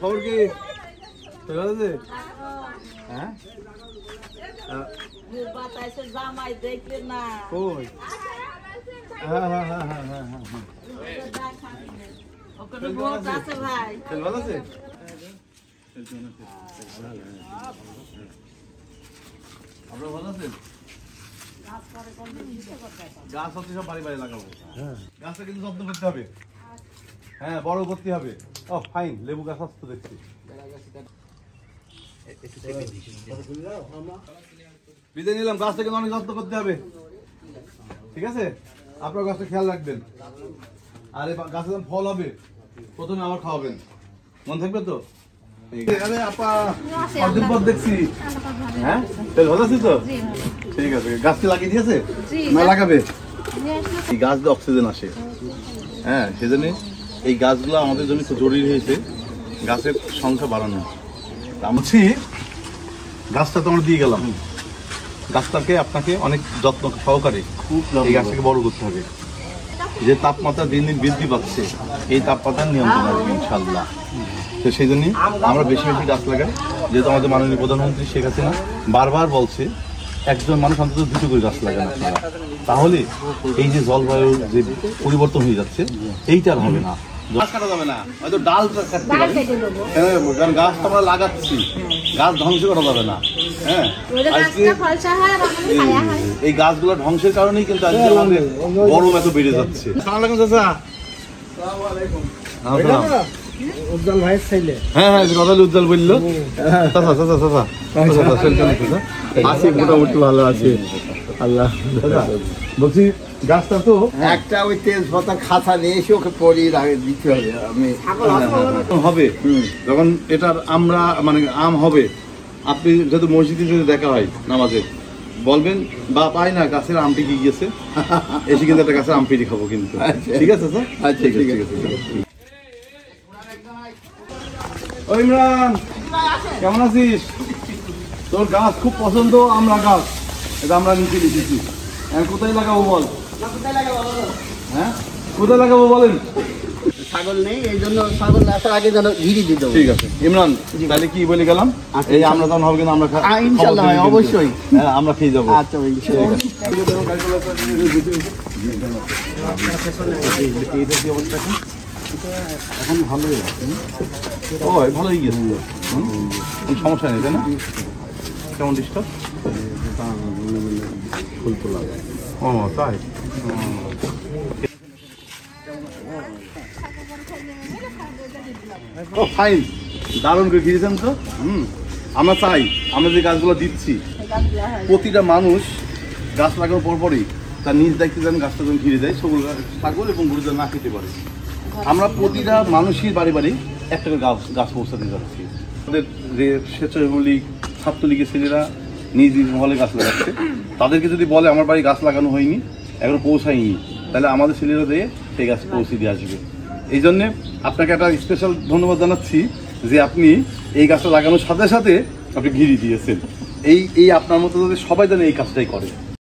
খবর কি ভালো আছে? হ্যাঁ জামাই দেখবে না কই? হ্যাঁ হ্যাঁ হ্যাঁ হ্যাঁ হ্যাঁ হ্যাঁ ভাই ভালো আছে? আপনারা ভালো আছেন? গাছ হচ্ছে সব বাড়ি বাড়ি লাগাবো। গাছটা কিন্তু যত্ন করতে হবে, হ্যাঁ বড় করতে হবে। ও ফাইন, লেবু গাছ আসতো দেখছি। বিদায় নিলাম, গাছটা কিন্তু অনেক যত্ন করতে হবে, ঠিক আছে? আপনার গাছটা খেয়াল রাখবেন। আর গাছে যখন ফল হবে প্রথমে আমার খাওয়াবেন, মনে থাকবে তো? অর্ধেক পথ দেখছি, হ্যাঁ ভালো আছি তো? ঠিক আছে। গাছটা লাগিয়ে দিয়েছে না লাগাবে? এই গাছ দিয়ে অক্সিজেন আসে, হ্যাঁ সেজন্য এই গাছগুলো আমাদের জন্য খুব জরুরি হয়েছে, গাছের সংখ্যা বাড়ানো। আমি গাছটা তো আমরা দিয়ে গেলাম, গাছটাকে আপনাকে অনেক যত্ন সহকারে এই গাছটাকে বড় করতে হবে। যে তাপমাত্রা দিন দিন বৃদ্ধি পাচ্ছে, এই তাপমাত্রার নিয়ন্ত্রণ আসবে ইনশাল্লাহ। তো সেই জন্য আমরা বেশি বেশি গাছ লাগাই, যেহেতু আমাদের মাননীয় প্রধানমন্ত্রী শেখ হাসিনা বারবার বলছে একজন মানুষ অন্তত 2টো করে গাছ লাগান আপনারা, তাহলে এই যে জলবায়ুর যে পরিবর্তন হয়ে যাচ্ছে এইটা আর হবে না। গাছ কাটা যাবে না, হয়তো ডাল কাটতে হবে, কারণ গাছটা আমরা লাগাচ্ছি, গাছ ধ্বংস করা যাবে না। হ্যাঁ এই গাছগুলো ধ্বংসের কারণেই কিন্তু আজকে আমাদের গরম এত বেড়ে যাচ্ছে। উজ্জ্বল ভাইয়ের ছেলে, হ্যাঁ হ্যাঁ কথা উজ্জ্বল বললো। আছি মোটামুটি ভালো আছে, আল্লাহ। বলছি গাছটা তো একটা ওই তেজপাতা খাতা নিয়ে এসে ওকে পরিয়ে দিতে হবে। আমি হবে যখন এটার আমরা মানে আম হবে, আপনি যেহেতু মসজিদে যদি দেখা হয় নামাজে বলবেন বা পাই না গাছের আমটি কি গিয়েছে, এসে কিন্তু একটা গাছের আম পেড়ে খাবো কিন্তু, ঠিক আছে স্যার? আচ্ছা ঠিক আছে। ও ইমরান, কেমন আছিস? তোর গাছ খুব পছন্দ, আমরা গাছ এটা আমরা নিচে লিখেছি। কোথায় লাগাবো বল? হ্যাঁ কোথায় লাগাবো বলেন? ছাগল নেই, এই জন্য ছাগল আসার আগে যেন ঘিরি দিতে হবে। ঠিক আছে ইমরান, তাহলে কি বলে গেলাম, এই আমরা তখন হবে কিন্তু আমরা ইনশাআল্লাহ অবশ্যই, হ্যাঁ আমরা খেয়ে যাবো। আচ্ছা এখন ভালোই ও ভালোই গিয়েছে, সমস্যা নেই তাই না? কেমন ডিস্টার্ব? ফুল তোলা ও তাই? ও ফাইন, দারুণ করে ঘিরেছেন তো। আমরা চাই আমরা যে গাছগুলো দিচ্ছি প্রতিটা মানুষ গাছ লাগানোর পরপরই তার নিজ দায়িত্বে যেন গাছটা যেন ঘিরে দেয়, ছাগল এবং গরু যেন না খেতে পারে। আমরা প্রতিটা মানুষের বাড়ি বাড়ি একটা করে গাছ পৌঁছাতে যাচ্ছি। আমাদের যে স্বেচ্ছাসেবক ছাত্রলীগের ছেলেরা নিজ নিজ মহলে গাছ লাগাচ্ছে, তাদেরকে যদি বলে আমার বাড়ি গাছ লাগানো হয়নি, এখনো পৌঁছায়নি, তাহলে আমাদের ছেলেরা দিয়ে সেই গাছ পৌঁছে দিয়ে আসবে। এই জন্যে আপনাকে একটা স্পেশাল ধন্যবাদ জানাচ্ছি যে আপনি এই গাছটা লাগানোর সাথে সাথে আপনি ঘিরে দিয়েছেন। এই আপনার মতো সবাই যেন এই কাজটাই করে।